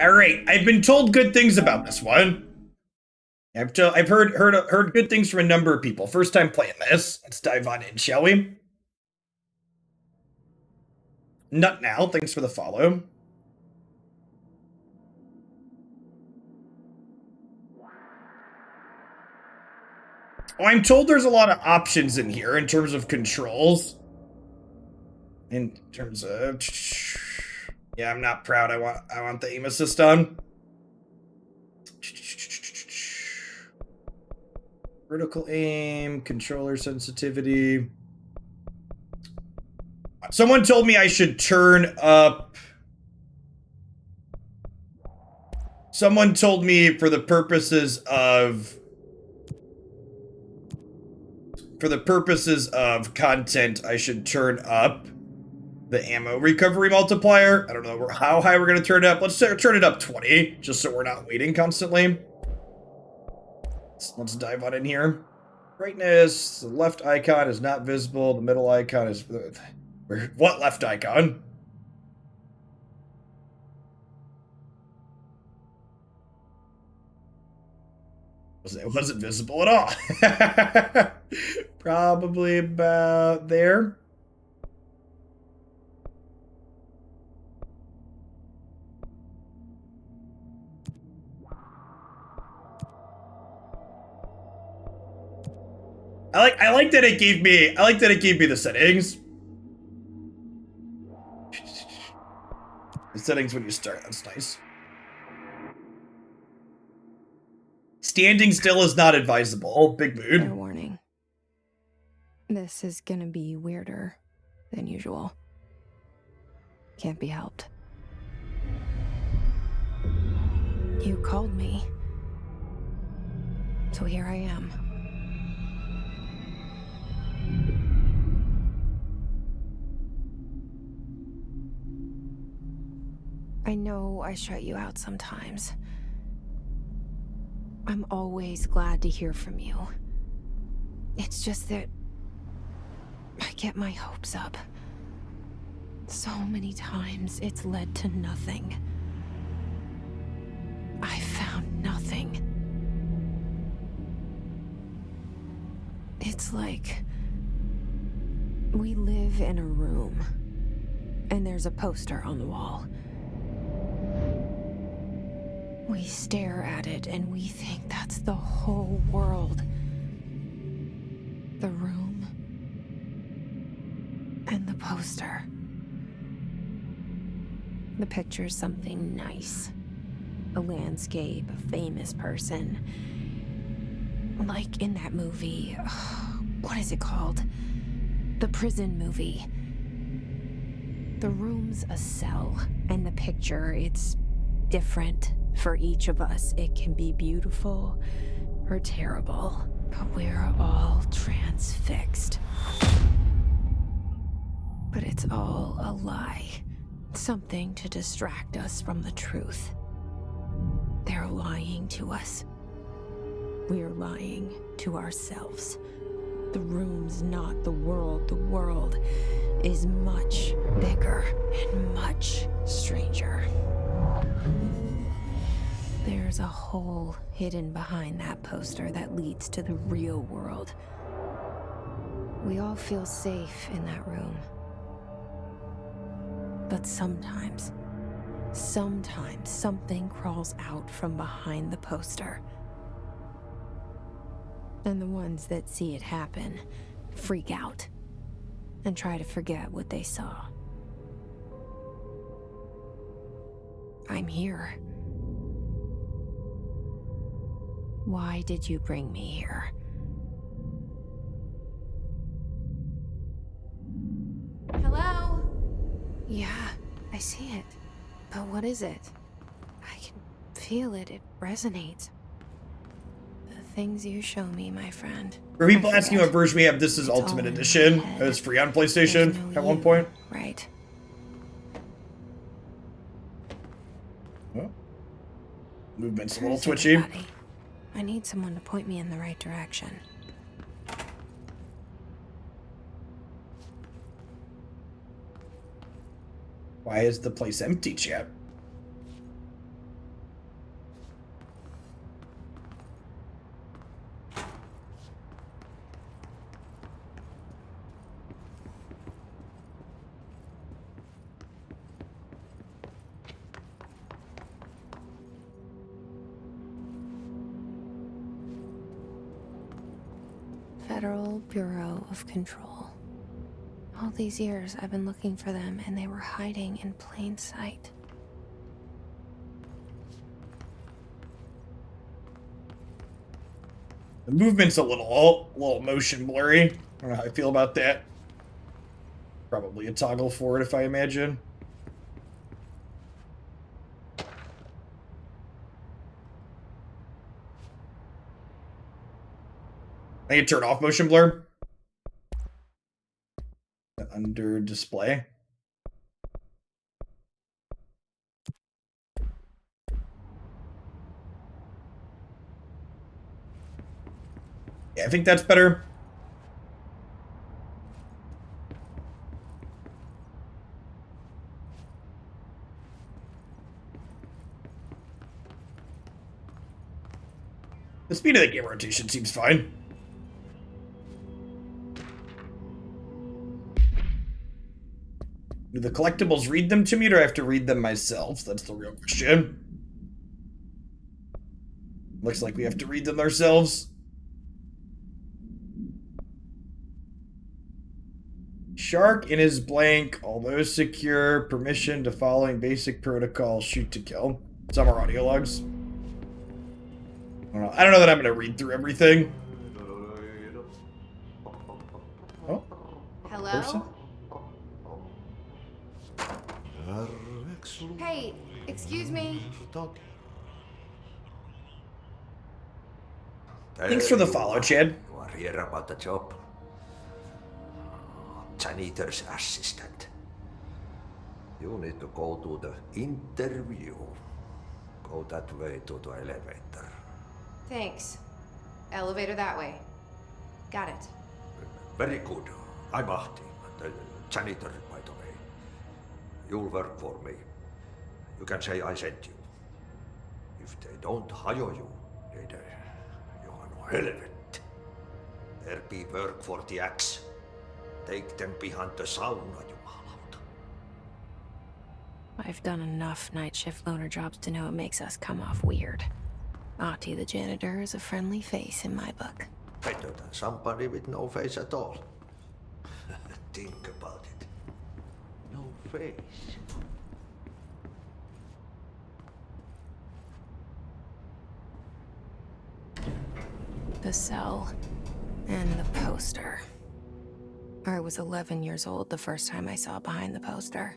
All right, I've been told good things about this one. I've heard good things from a number of people. First time playing this. Let's dive on in, shall we? Nut now. Thanks for the follow. Oh, I'm told there's a lot of options in here in terms of controls. In terms of, yeah, I'm not proud. I want the aim assist on. Vertical aim, controller sensitivity. Someone told me I should turn up. Someone told me for the purposes of content, I should turn up the ammo recovery multiplier. I don't know how high we're gonna turn it up. Let's turn it up 20, just so we're not waiting constantly. Let's dive on in here. Brightness, the left icon is not visible. The middle icon is... What left icon? It wasn't visible at all. Probably about there. I like that it gave me the settings. The settings when you start, that's nice. Standing still is not advisable. Big mood. Fair warning. This is gonna be weirder than usual. Can't be helped. You called me. So here I am. I know I shut you out sometimes. I'm always glad to hear from you. It's just that I get my hopes up. So many times it's led to nothing. I found nothing. It's like we live in a room, and there's a poster on the wall. We stare at it and we think that's the whole world. The room and the poster. The picture's something nice. A landscape, a famous person. Like in that movie, what is it called? The prison movie. The room's a cell, and the picture, it's different for each of us. It can be beautiful or terrible, but we're all transfixed. But it's all a lie. Something to distract us from the truth. They're lying to us. We're lying to ourselves. The room's not the world. The world is much bigger and much stranger. There's a hole hidden behind that poster that leads to the real world. We all feel safe in that room. But sometimes something crawls out from behind the poster. And the ones that see it happen freak out and try to forget what they saw. I'm here. Why did you bring me here? Hello? Yeah, I see it. But what is it? I can feel it. It resonates. The things you show me, my friend. For people asking what version we have, this is Ultimate Edition. It was free on PlayStation at one point. Right. Well, movement's a little twitchy. I need someone to point me in the right direction. Why is the place empty, chat? Federal Bureau of Control. All these years I've been looking for them and they were hiding in plain sight. The movement's a little motion blurry. I don't know how I feel about that. Probably a toggle for it, if I imagine. I can turn off motion blur. Under display. Yeah, I think that's better. The speed of the game rotation seems fine. Do the collectibles read them to me, or do I have to read them myself? That's the real question. Looks like we have to read them ourselves. Shark in his blank, although secure, permission to following basic protocol, shoot to kill. Some are audio logs. I don't know that I'm going to read through everything. Oh. Hello? Person? Hey, excuse me. Thanks for the follow, Chad. You are here about the job. Janitor's assistant. You need to go to the interview. Go that way to the elevator. Thanks. Elevator that way. Got it. Very good. I'm Ahti, the janitor, by the way. You'll work for me. You can say I sent you. If they don't hire you, then you are no helvet. There be work for the axe. Take them behind the sauna, jumalauta. I've done enough night shift loner jobs to know it makes us come off weird. Ahti the janitor is a friendly face in my book. Better than somebody with no face at all. Think about it. No face. The cell and the poster. I was 11 years old the first time I saw behind the poster.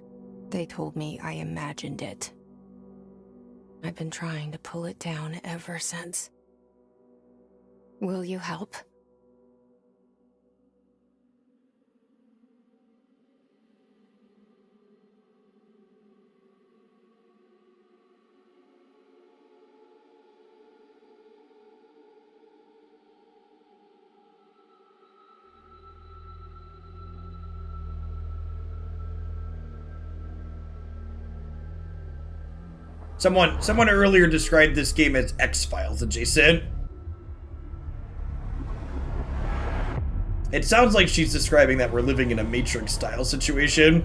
They told me I imagined it. I've been trying to pull it down ever since. Will you help? Someone earlier described this game as X-Files adjacent. It sounds like she's describing that we're living in a Matrix-style situation.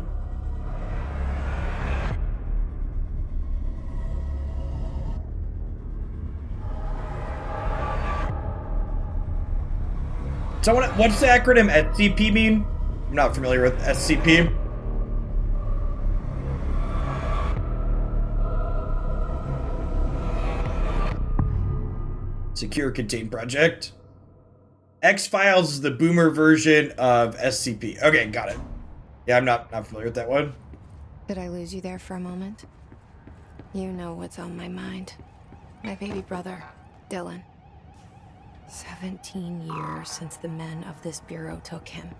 What's the acronym SCP mean? I'm not familiar with SCP. Secure Contain Project. X-Files is the boomer version of SCP. Okay, got it. Yeah, I'm not familiar with that one. Did I lose you there for a moment? You know what's on my mind. My baby brother, Dylan. 17 years since the men of this bureau took him.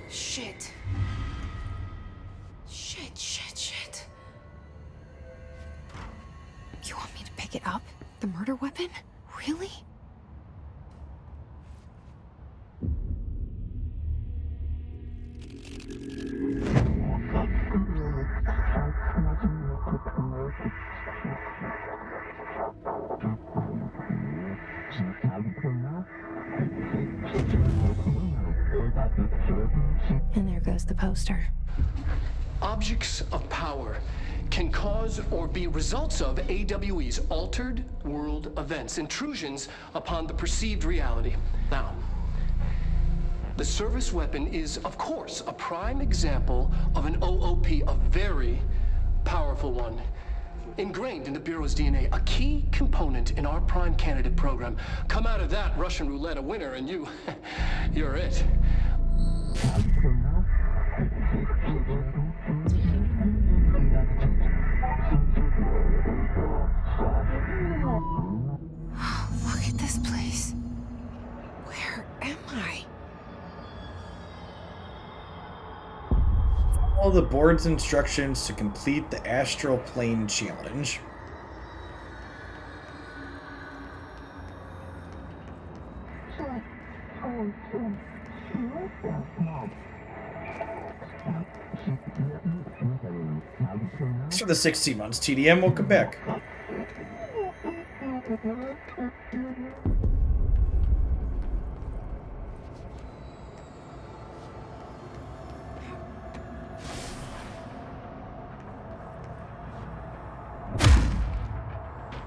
Shit. Shit. You want me to pick it up? The murder weapon? Really? And there goes the poster. Objects of power can cause or be results of AWE's altered world events, intrusions upon the perceived reality. Now, the service weapon is, of course, a prime example of an OOP, a very powerful one. Ingrained in the Bureau's DNA, a key component in our prime candidate program. Come out of that Russian roulette a winner and you're it. Look at this place. Where am I? Follow the board's instructions to complete the astral plane challenge. Thanks for the 16 months, TDM. Welcome back.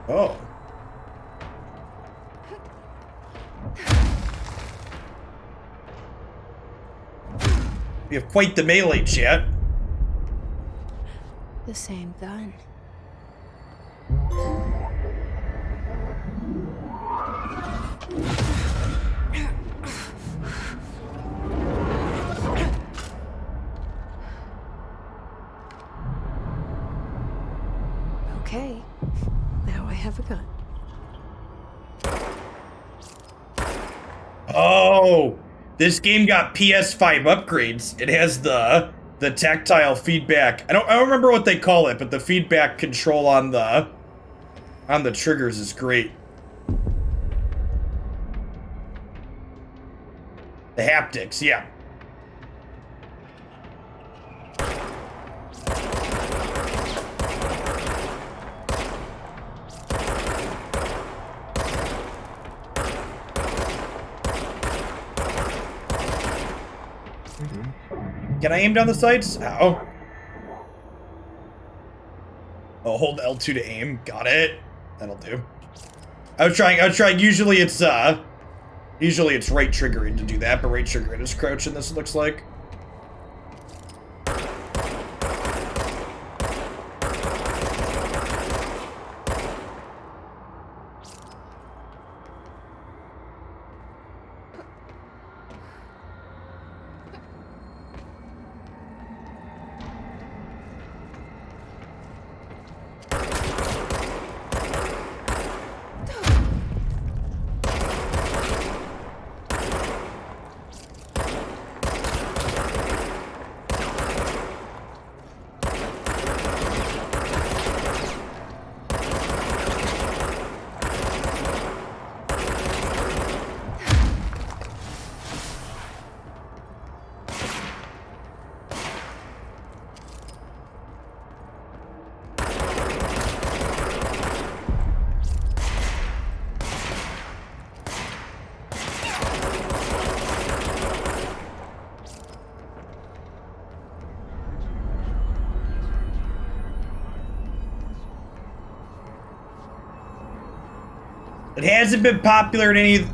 Oh. We have quite the melee, chat. The same gun. Okay, now I have a gun. Oh, this game got PS5 upgrades. It has the tactile feedback. I don't remember what they call it, but the feedback control on the triggers is great. The haptics, yeah. Can I aim down the sights? Ow. Oh, hold L2 to aim. Got it. That'll do. I was trying. Usually it's right triggering to do that, but right triggering is crouching, this looks like. It hasn't been popular in any of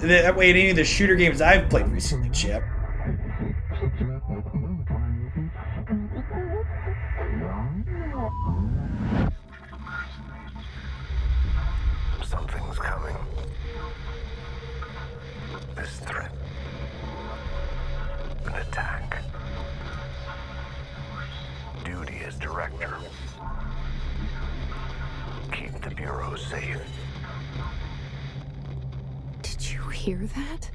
the shooter games I've played recently, Chip. Something's coming. This threat. An attack. Duty as director. Keep the Bureau safe. Did you hear that?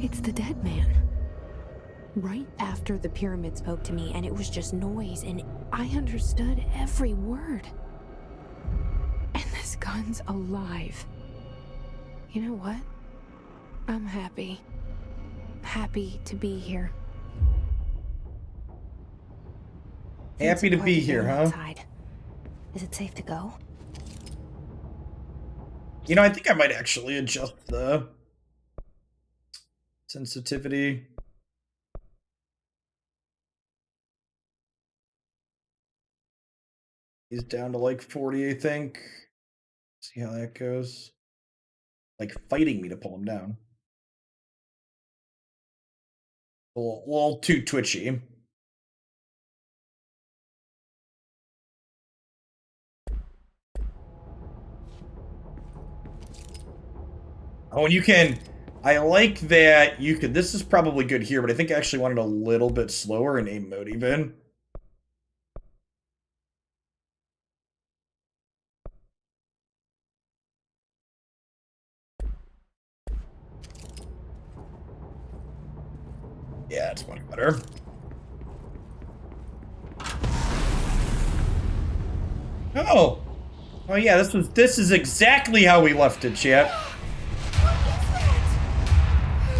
It's the dead man. Right after the pyramid spoke to me, and it was just noise, and I understood every word. And this gun's alive. You know what? I'm happy. Happy to be here. Happy to be here, huh? Outside. Is it safe to go? You know, I think I might actually adjust the sensitivity. He's down to like 40, I think. See how that goes. Like fighting me to pull him down. A little too twitchy. Oh, and you can... I like that you could... This is probably good here, but I think I actually wanted a little bit slower in aim mode even. Yeah, it's much better. Oh! Oh yeah, this is exactly how we left it, chat.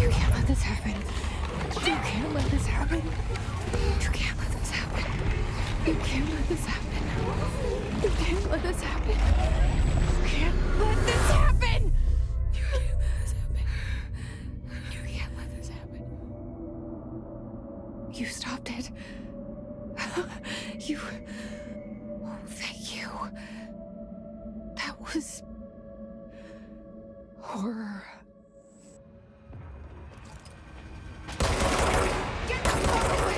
You can't let this happen. You can't let this happen. You can't let this happen. You can't let this happen. You can't let this happen. You can't let this happen. You can't let this happen. You can't let this happen. You stopped it. You... Oh, thank you. That was... horror. Get the fuck away!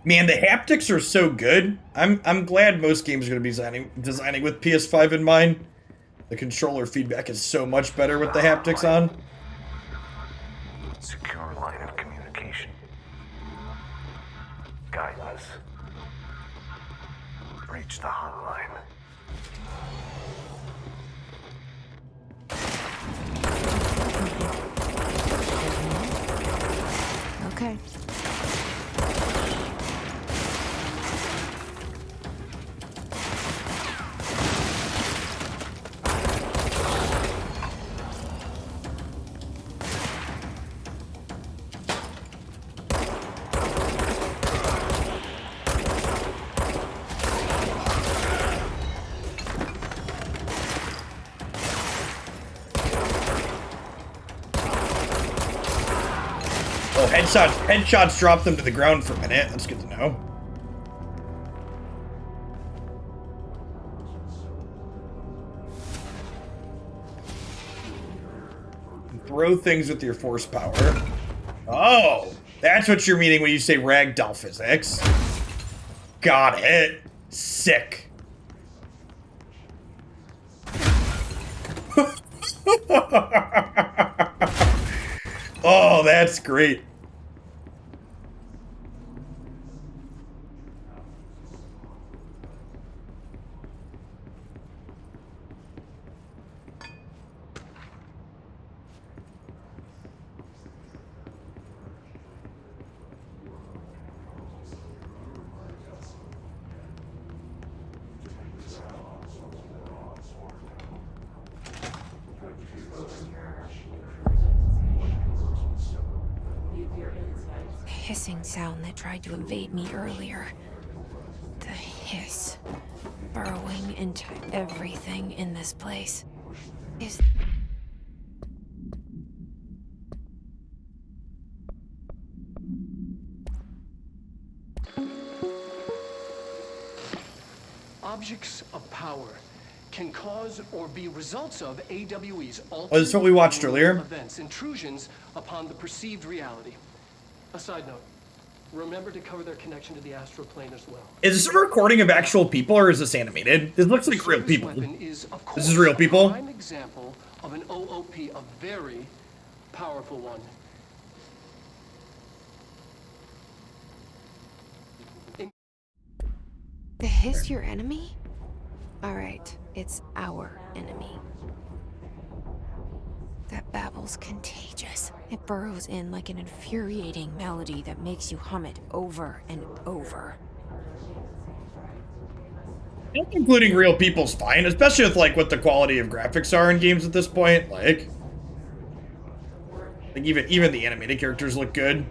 Man, the haptics are so good. I'm glad most games are going to be designing with PS5 in mind. The controller feedback is so much better with the haptics on. Secure line of communication. Guidance. Reach the hotline. Okay. Oh, headshots drop them to the ground for a minute. That's good to know. Throw things with your force power. Oh, that's what you're meaning when you say ragdoll physics. Got it. Sick. Oh, that's great. Hissing sound that tried to invade me earlier. The hiss. Burrowing into everything in this place. Is... Objects of power can cause or be results of AWE's Oh, this is what we watched earlier. Events, intrusions upon the perceived reality. A side note, remember to cover their connection to the astral plane as well. Is this a recording of actual people or is this animated? This looks like real people. Is, of course, This is real people? a prime example of an OOP, a very powerful one. The hiss your enemy? Alright, it's our enemy. That babble's contagious. It burrows in like an infuriating melody that makes you hum it over and over. Including real people's fine, especially with like what the quality of graphics are in games at this point. Like, Like even the animated characters look good.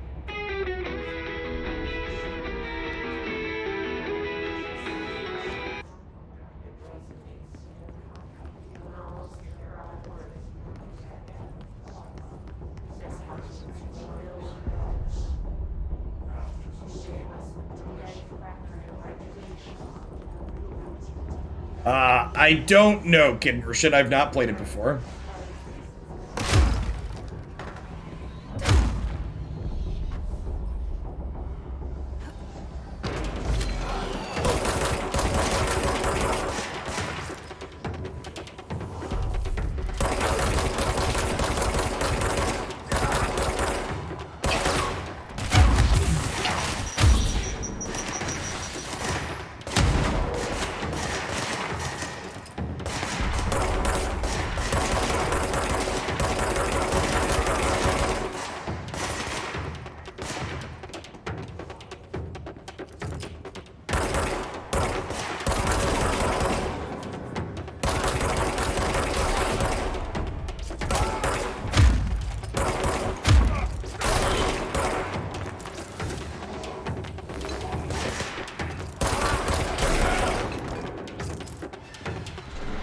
I don't know, Kid Merchant. I've not played it before.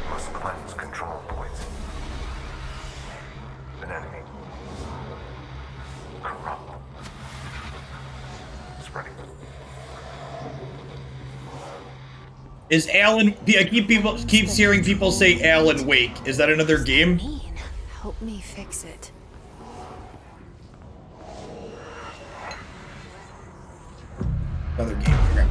Must cleanse control points. An enemy. Corrupt. Spreading. Is Alan? I keep hearing people say Alan Wake. Is that another game? Mean. Help me fix it. Another game. Okay.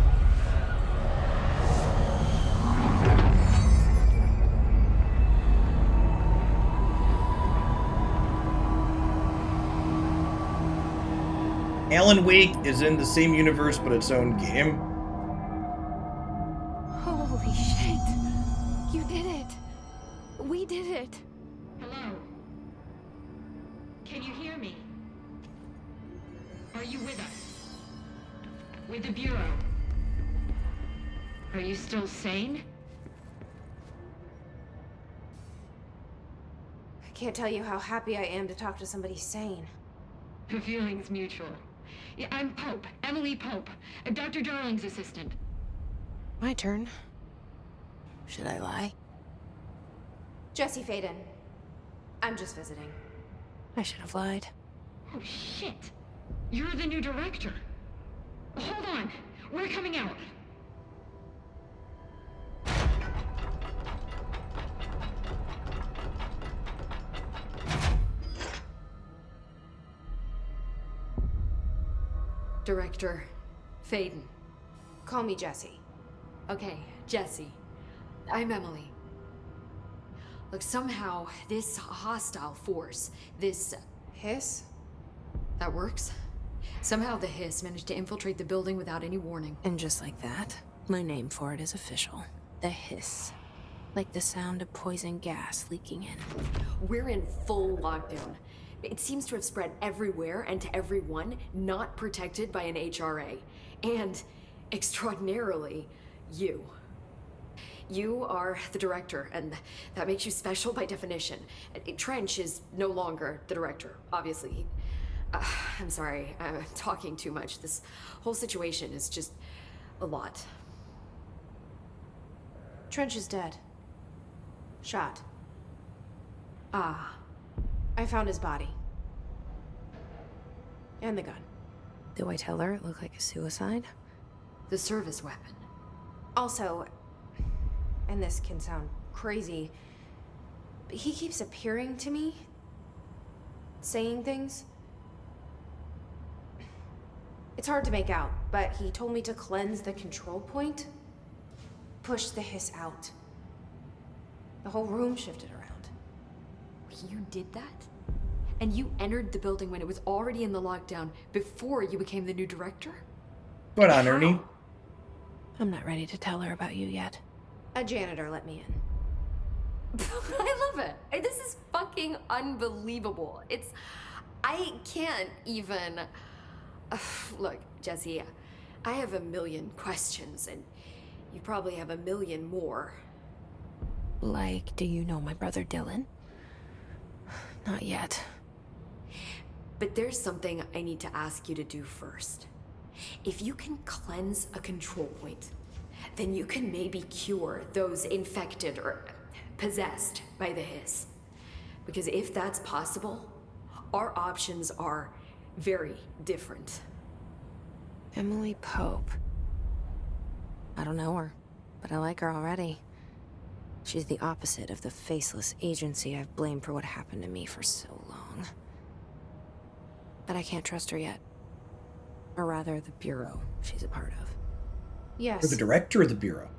Alan Wake is in the same universe but its own game. Holy shit. You did it. We did it. Hello? Can you hear me? Are you with us? With the Bureau? Are you still sane? I can't tell you how happy I am to talk to somebody sane. The feeling's mutual. Yeah, I'm Pope, Emily Pope, Dr. Darling's assistant. My turn. Should I lie? Jesse Faden. I'm just visiting. I should have lied. Oh, shit. You're the new director. Hold on. We're coming out. Director Faden. Call me Jesse. Okay, Jesse. I'm Emily. Look, somehow this hostile force, this... Hiss? that works? Somehow the Hiss managed to infiltrate the building without any warning. And just like that, my name for it is official. The Hiss. Like the sound of poison gas leaking in. We're in full lockdown. It seems to have spread everywhere and to everyone not protected by an HRA. And, extraordinarily, you. You are the director, and that makes you special by definition. Trench is no longer the director, obviously. I'm sorry, I'm talking too much. This whole situation is just a lot. Trench is dead. Shot. Ah. I found his body. And the gun. Do I tell her it looked like a suicide? The service weapon. Also, and this can sound crazy, but he keeps appearing to me, saying things. It's hard to make out, but he told me to cleanse the control point, push the Hiss out. The whole room shifted around. You did that? And you entered the building when it was already in the lockdown before you became the new director? Go on, Ernie. I'm not ready to tell her about you yet. A janitor let me in. I love it. This is fucking unbelievable. I can't even... Look, Jesse, I have a million questions, and you probably have a million more. Like, do you know my brother Dylan? Not yet. But there's something I need to ask you to do first. If you can cleanse a control point, then you can maybe cure those infected or possessed by the hiss. Because if that's possible, our options are very different. Emily Pope. I don't know her, but I like her already. She's the opposite of the faceless agency I've blamed for what happened to me for so long. But I can't trust her yet. Or rather, the Bureau she's a part of. Yes, Or the director of the Bureau.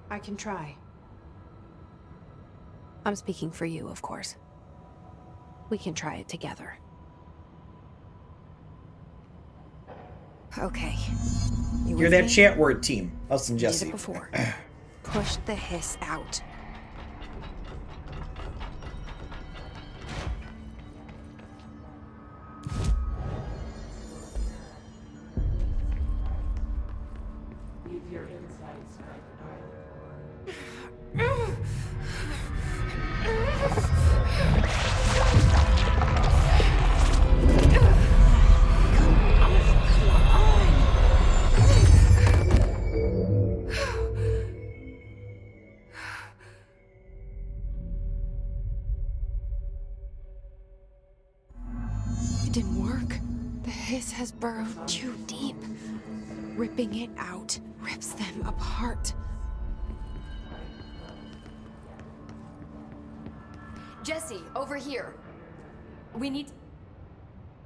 I can try. I'm speaking for you, of course. We can try it together. Okay. You You're with that me? chat word team. Us and Did Jesse. it before. Push the hiss out. It didn't work. The hiss has burrowed too deep. Ripping it out rips them apart. Jesse, over here. We need...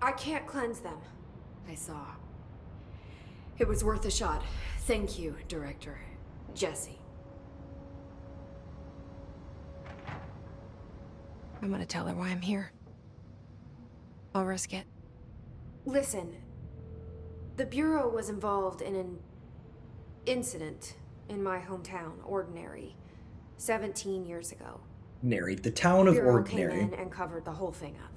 I can't cleanse them. I saw. It was worth a shot. Thank you, Director. Jesse. I'm gonna tell her why I'm here. I'll risk it. Listen, the Bureau was involved in an incident in my hometown, Ordinary, 17 years ago. Narrate the town of Bureau Ordinary. came in and covered the whole thing up.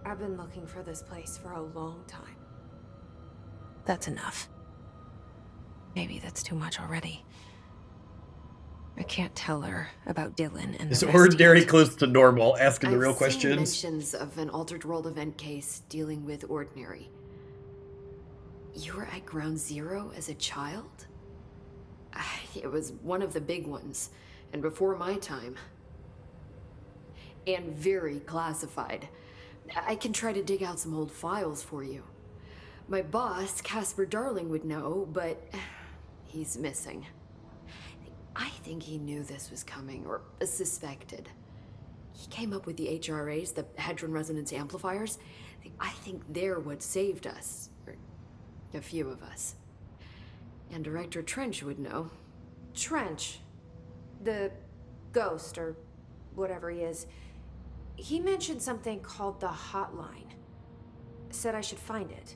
I've been looking for this place for a long time. That's enough. Maybe that's too much already. I can't tell her about Dylan and Is the rest Ordinary yet. close to normal? Asking the real I've seen questions. mentions of an altered world event case dealing with Ordinary. You were at Ground Zero as a child? It was one of the big ones, and before my time. And very classified. I can try to dig out some old files for you. My boss, Casper Darling, would know, but he's missing. I think he knew this was coming, or suspected. He came up with the HRAs, the Hadron Resonance Amplifiers. I think they're what saved us. Or a few of us. And Director Trench would know. Trench, the ghost, or whatever he is, he mentioned something called the Hotline. Said I should find it.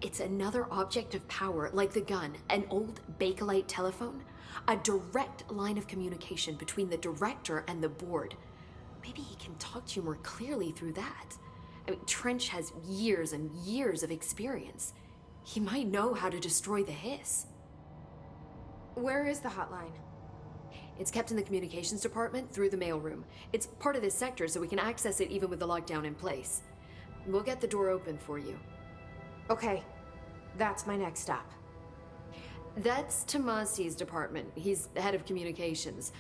It's another object of power, like the gun, an old Bakelite telephone. A direct line of communication between the director and the board. Maybe he can talk to you more clearly through that. I mean, Trench has years and years of experience. He might know how to destroy the hiss. Where is the Hotline? It's kept in the communications department through the mailroom. It's part of this sector, so we can access it even with the lockdown in place. We'll get the door open for you. Okay, that's my next stop. That's Tomasi's department. He's the head of communications.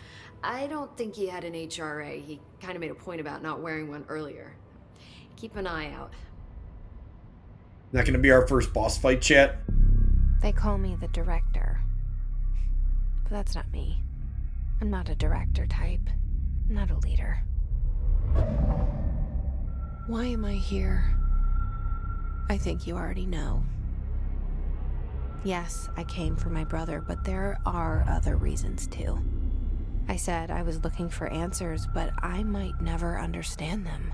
I don't think he had an HRA. He kind of made a point about not wearing one earlier. Keep an eye out. Not gonna be our first boss fight, chat. They call me the director. But that's not me. I'm not a director type. I'm not a leader. Why am I here? I think you already know. Yes, I came for my brother, but there are other reasons too. I said I was looking for answers, but I might never understand them.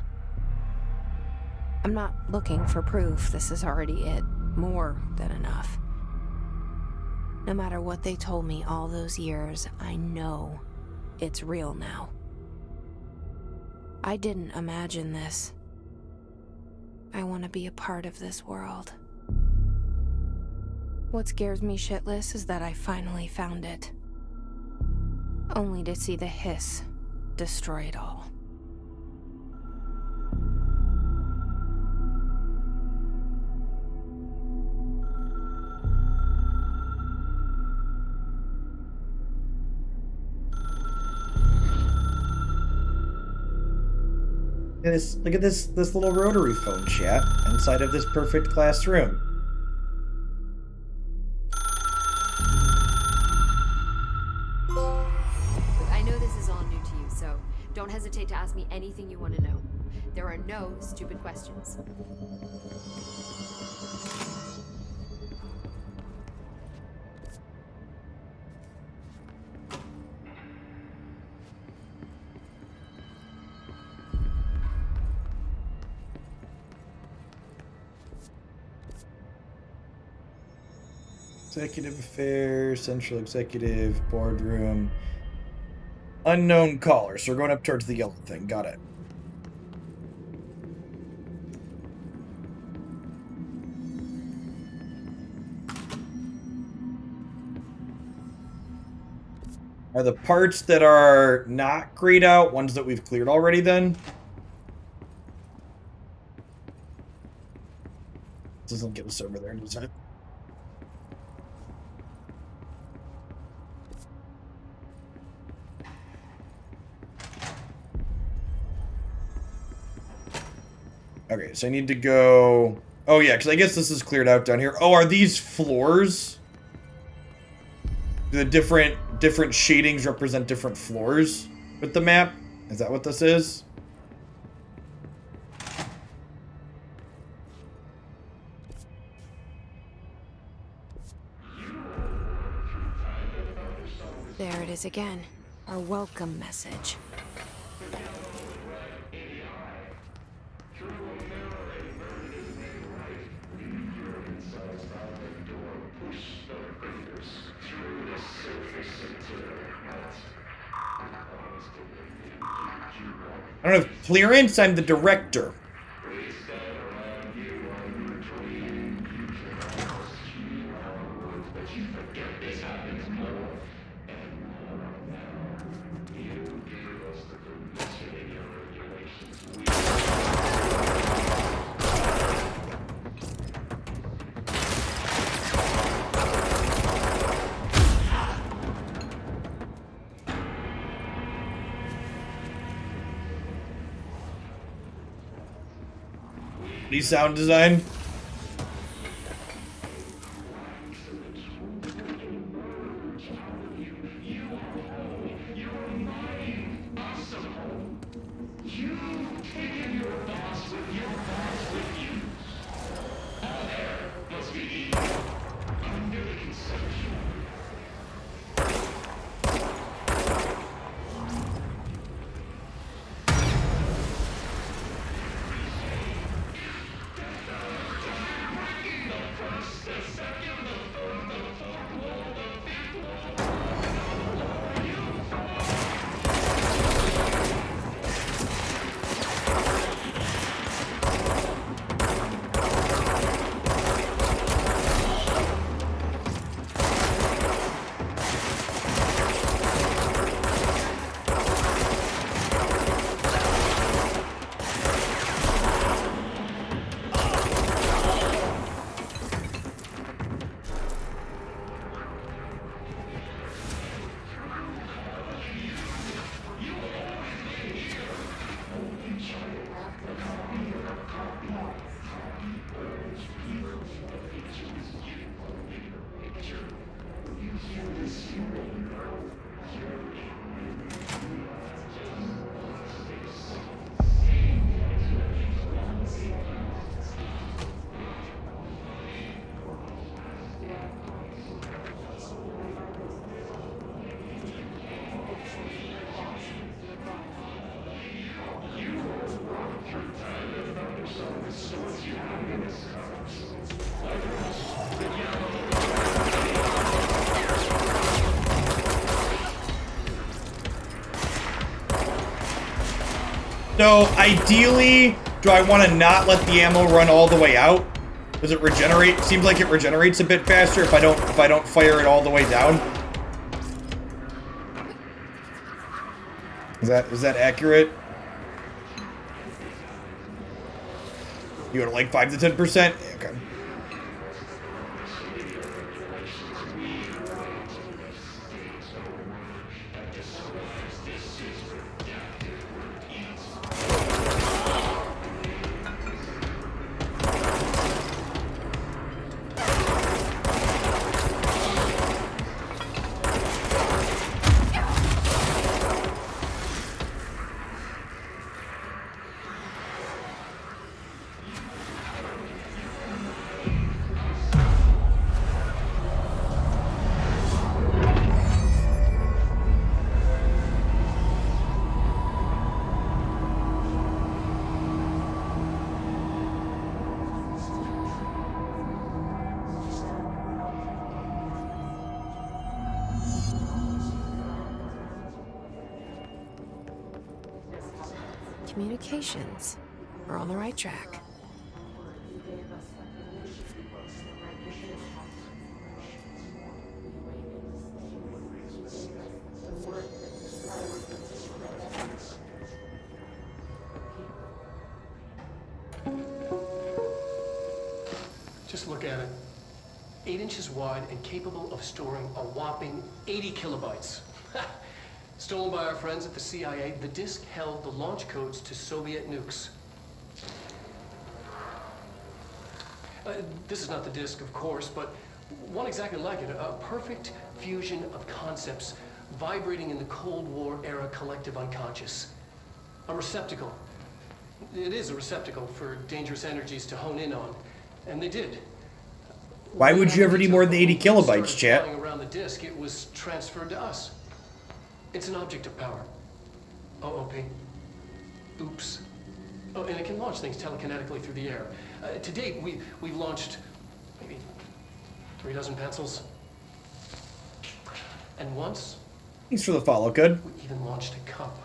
I'm not looking for proof. This is already it. More than enough. No matter what they told me all those years, I know it's real now. I didn't imagine this. I want to be a part of this world. What scares me shitless is that I finally found it. Only to see the hiss destroy it all. Look at this little rotary phone chat inside of this perfect classroom. Look, I know this is all new to you, so don't hesitate to ask me anything you want to know. There are no stupid questions. Executive affairs, central executive, boardroom. Unknown caller. So we're going up towards the yellow thing. Got it. Are the parts that are not grayed out ones that we've cleared already then? Doesn't get us over there, does it? Okay, so I need to go... Oh, yeah, because I guess this is cleared out down here. Oh, are these floors? The different shadings represent different floors with the map? Is that what this is? There it is again. Our welcome message. I don't have clearance, I'm the director. Any sound design? So, ideally, do I want to not let the ammo run all the way out? Does it regenerate? Seems like it regenerates a bit faster if I don't fire it all the way down. Is that accurate? You go to like 5 to 10%? Okay. Communications. We're on the right track. Just look at it. 8 inches wide and capable of storing a whopping 80 kilobytes. Stolen by our friends at the CIA, the disk held the launch codes to Soviet nukes. This is not the disk, of course, but one exactly like it. A perfect fusion of concepts vibrating in the Cold War era collective unconscious. A receptacle. It is a receptacle for dangerous energies to hone in on. And they did. Why would you ever need more than 80 kilobytes, chat? Around the disk, it was transferred to us. It's an object of power. OOP. Oops. Oh, and it can launch things telekinetically through the air. To date, we've launched maybe 3 dozen pencils. And once, Thanks for the follow, good. we even launched a cup.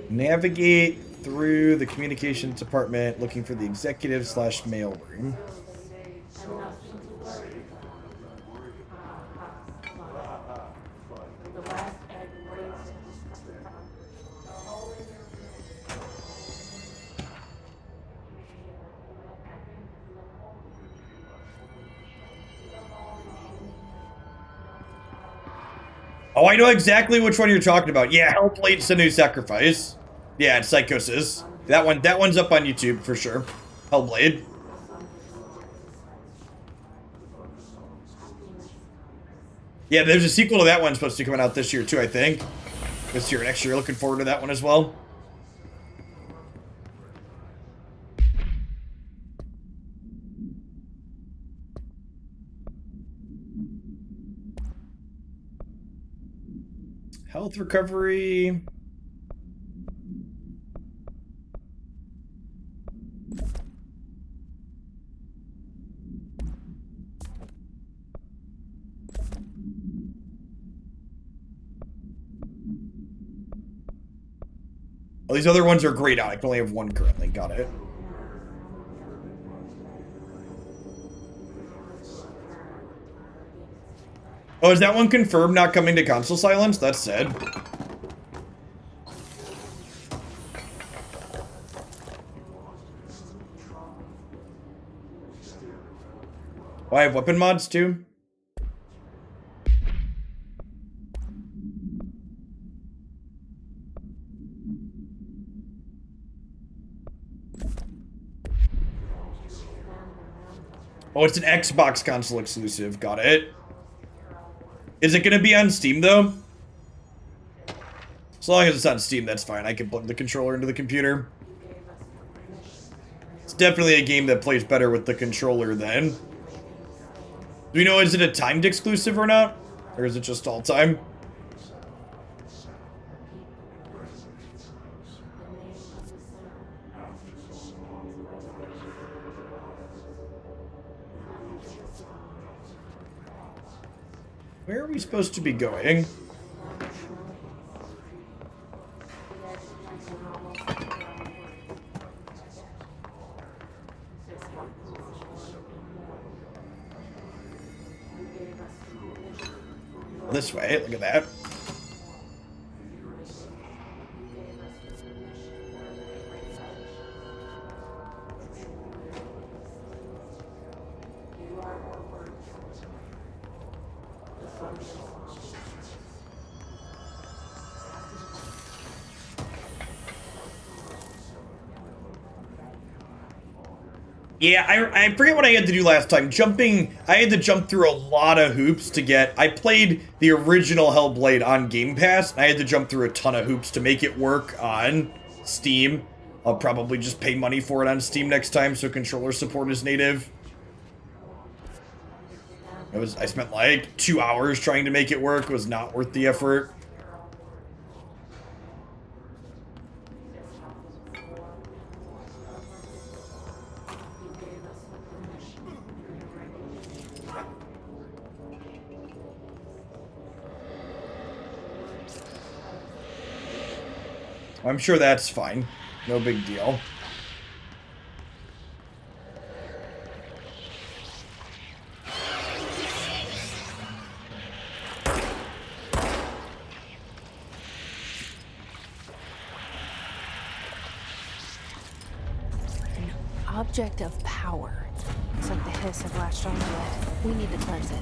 Navigate through the communications department looking for the executive/mail room. Oh, I know exactly which one you're talking about. Yeah, Hellblade Senua's Sacrifice. Yeah, it's Psychosis. That one's up on YouTube for sure. Hellblade. Yeah, there's a sequel to that one supposed to be coming out this year too, I think. This year, next year. Looking forward to that one as well. Health recovery. Oh, these other ones are grayed out. I can only have one currently. Got it. Oh, is that one confirmed not coming to console silence? That's sad. Oh, I have weapon mods too. Oh, it's an Xbox console exclusive. Got it. Is it going to be on Steam, though? As long as it's on Steam, that's fine. I can plug the controller into the computer. It's definitely a game that plays better with the controller then. Do we know, is it a timed exclusive or not? Or is it just all time? Where are we supposed to be going? This way, look at that. Yeah, I forget what I had to do last time. I had to jump through a lot of hoops to get... I played the original Hellblade on Game Pass, and I had to jump through a ton of hoops to make it work on Steam. I'll probably just pay money for it on Steam next time, so controller support is native. I spent like 2 hours trying to make it work. It was not worth the effort. I'm sure that's fine. No big deal. Object of power. Looks like the hiss have latched onto it. We need to cleanse it.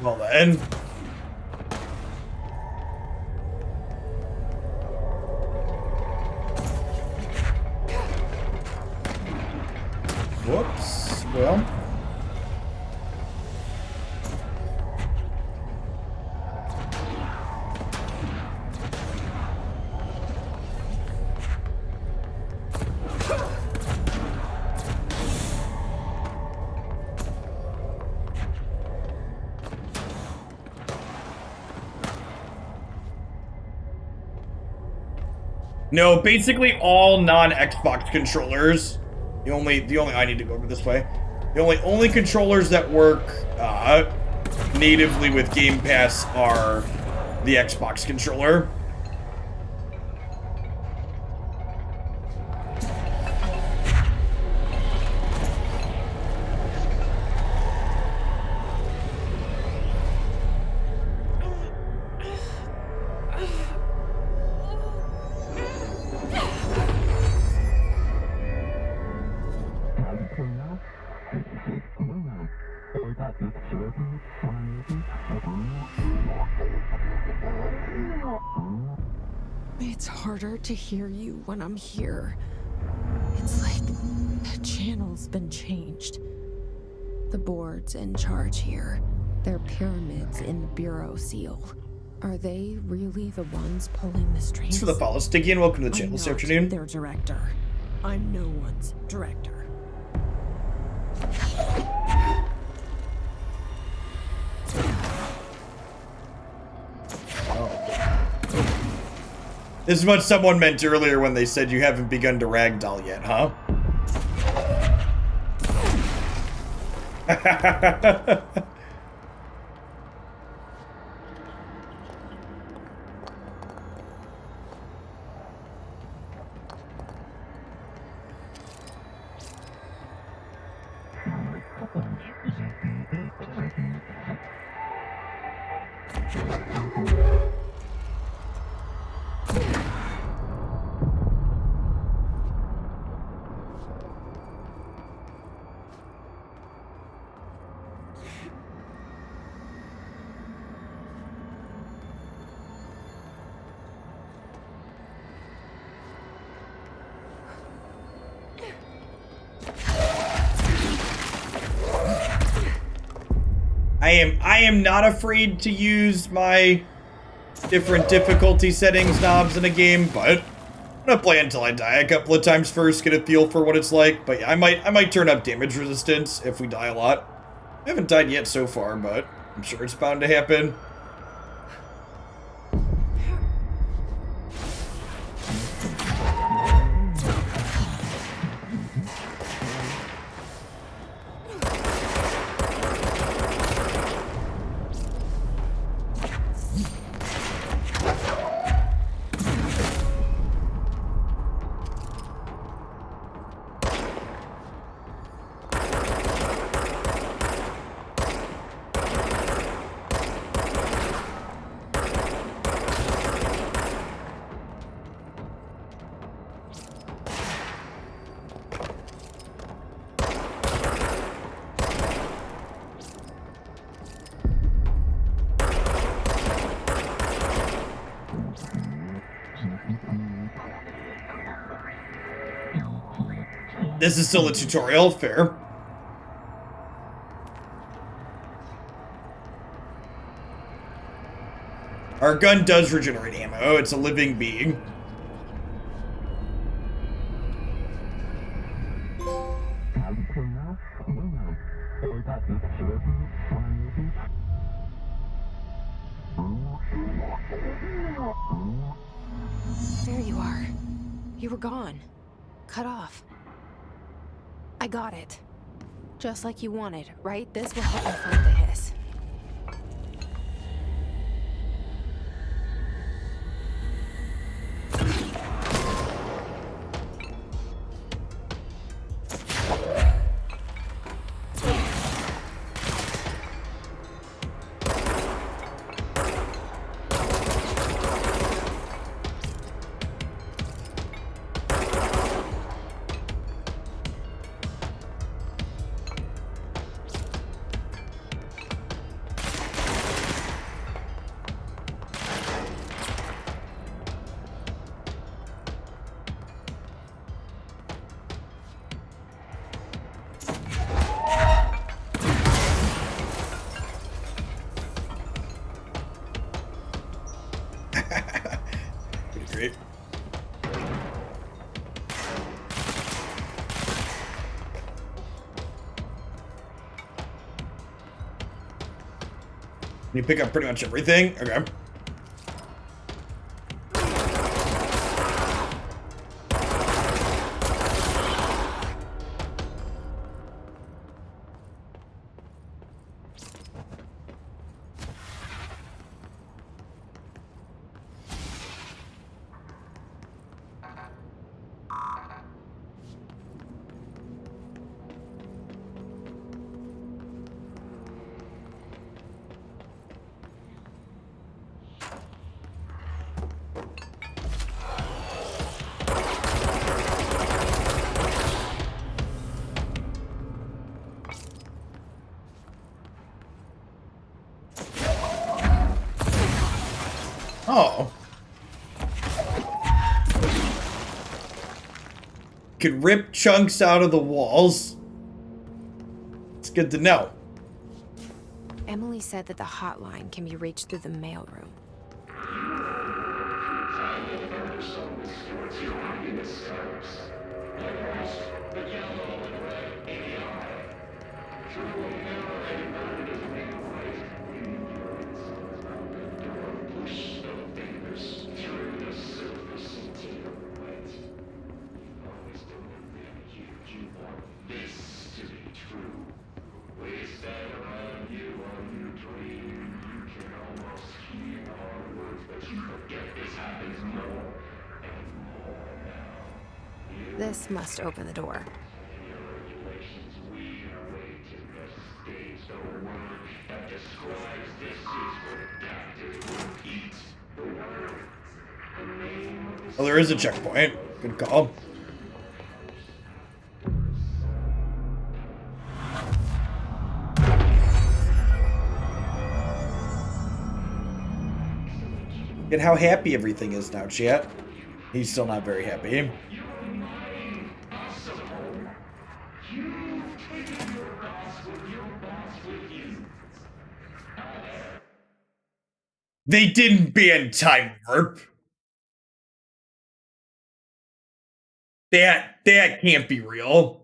Well then. Whoops. Well. No, basically all non-Xbox controllers. The only I need to go over this way. The only controllers that work natively with Game Pass are the Xbox controller. It's harder to hear you when I'm here. It's like the channel's been changed. The board's in charge here. They're pyramids in the Bureau seal. Are they really the ones pulling the strings? Thanks for the follow, Sticky, and welcome to the channel this afternoon. Their director. I'm no one's director. This is what someone meant earlier when they said you haven't begun to ragdoll yet, huh? I am not afraid to use my different difficulty settings knobs in a game, but I'm gonna play until I die a couple of times first, get a feel for what it's like. But yeah, I might turn up damage resistance if we die a lot. I haven't died yet so far, but I'm sure it's bound to happen. This is still a tutorial, fair. Our gun does regenerate ammo, it's a living being. You were gone. Cut off. I got it. Just like you wanted, right? This will help me find the hiss. Pretty great. You pick up pretty much everything? Okay. Oh. Could rip chunks out of the walls. It's good to know. Emily said that the hotline can be reached through the mailroom. This must open the door. Well, there is a checkpoint. Good call. Look at how happy everything is now, chat. He's still not very happy. They didn't ban Time Warp. That can't be real.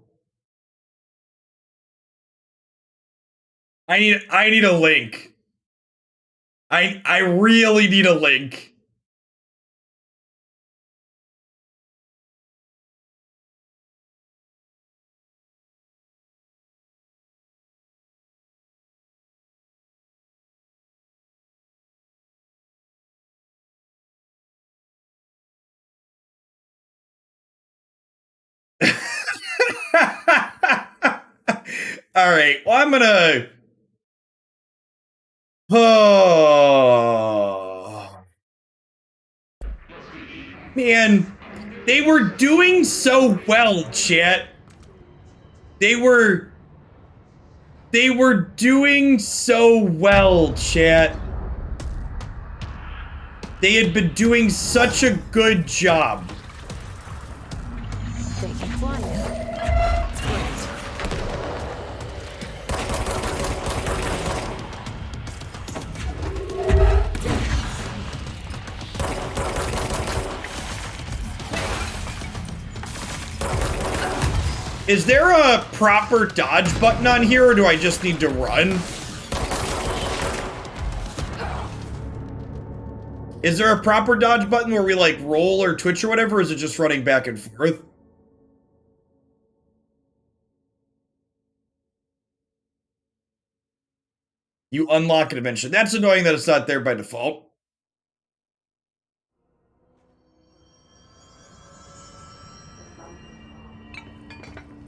I need a link. I really need a link. All right. Well, I'm gonna. Oh man, they were doing so well, chat. They were doing so well, chat. They had been doing such a good job. They can fly now. Is there a proper dodge button on here, or do I just need to run? Is there a proper dodge button where we, like, roll or twitch or whatever, or is it just running back and forth? You unlock a dimension. That's annoying that it's not there by default.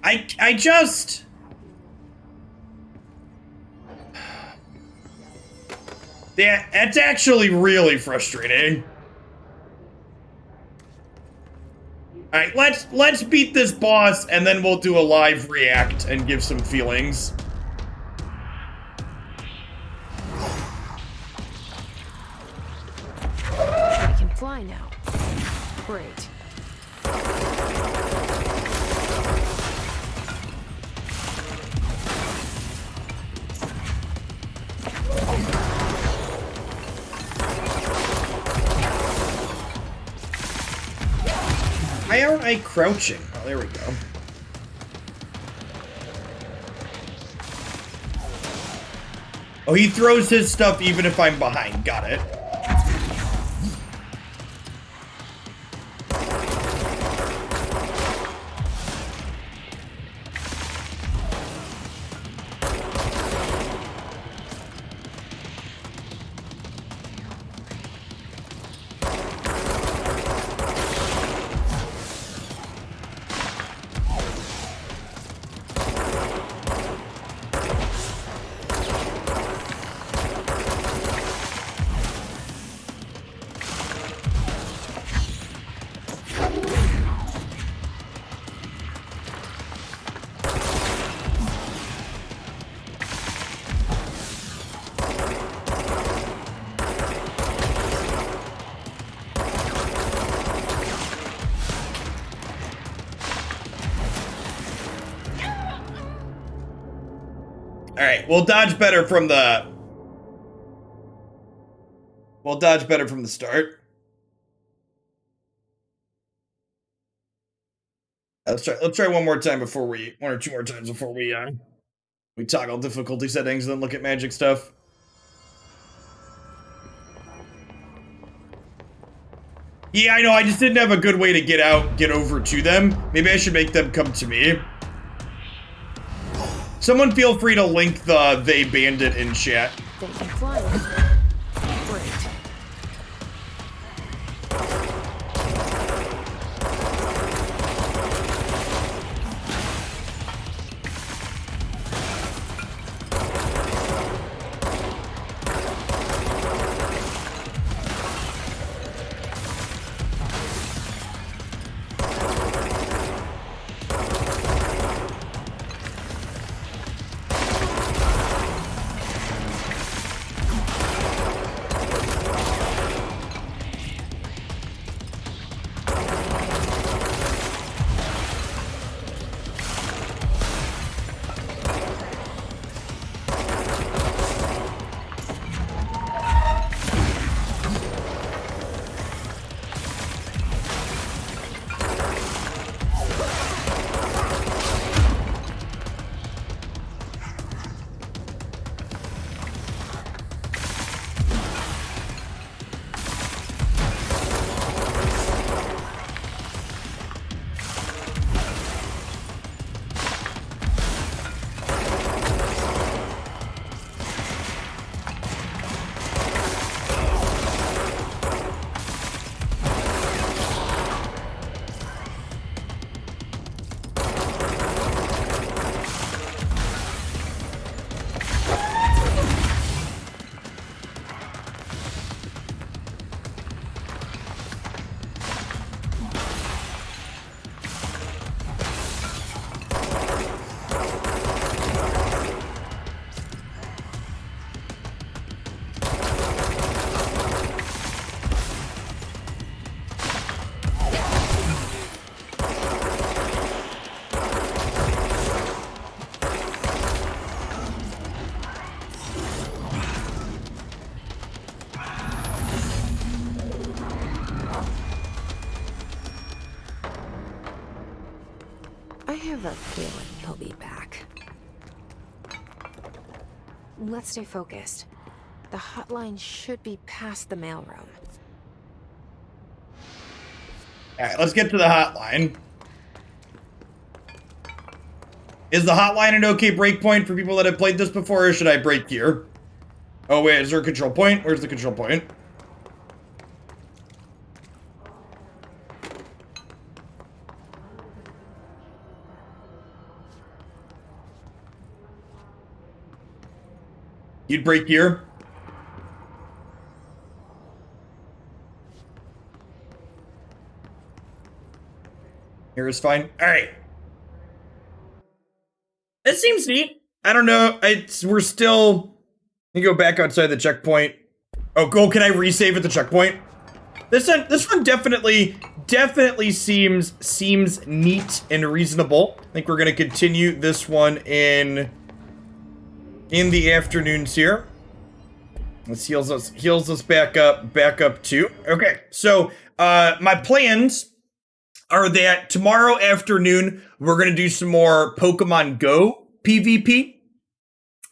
I just... Yeah, that's actually really frustrating. Alright, let's beat this boss, and then we'll do a live react and give some feelings. I can fly now. Great. Why aren't I crouching? Oh, there we go. Oh, he throws his stuff even if I'm behind. Got it. Alright, we'll dodge better from the... We'll dodge better from the start. Let's try one more time before we... One or two more times before we toggle difficulty settings and then look at magic stuff. Yeah, I know, I just didn't have a good way to get over to them. Maybe I should make them come to me. Someone feel free to link the They Bandit in chat. They can fly now. Great. I have a feeling he'll be back. Let's stay focused. The hotline should be past the mailroom. Alright, let's get to the hotline. Is the hotline an okay breakpoint for people that have played this before, or should I break here? Oh wait, is there a control point? Where's the control point? You'd break here? Here is fine. Alright. It seems neat. I don't know. We're still... You go back outside the checkpoint. Oh, can I resave at the checkpoint? This one definitely seems neat and reasonable. I think we're gonna continue this one in the afternoons here. This heals us back up too. Okay, so my plans are that tomorrow afternoon we're gonna do some more Pokemon Go PvP.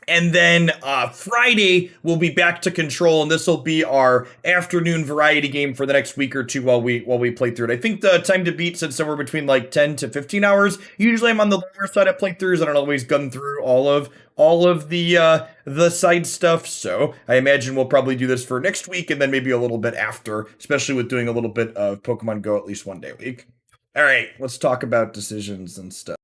And then Friday, we'll be back to Control, and this will be our afternoon variety game for the next week or two while we play through it. I think the time to beat said somewhere between like 10 to 15 hours. Usually I'm on the lower side of playthroughs. I don't always gun through all of the side stuff, so I imagine we'll probably do this for next week and then maybe a little bit after, especially with doing a little bit of Pokemon Go at least one day a week. All right, let's talk about decisions and stuff.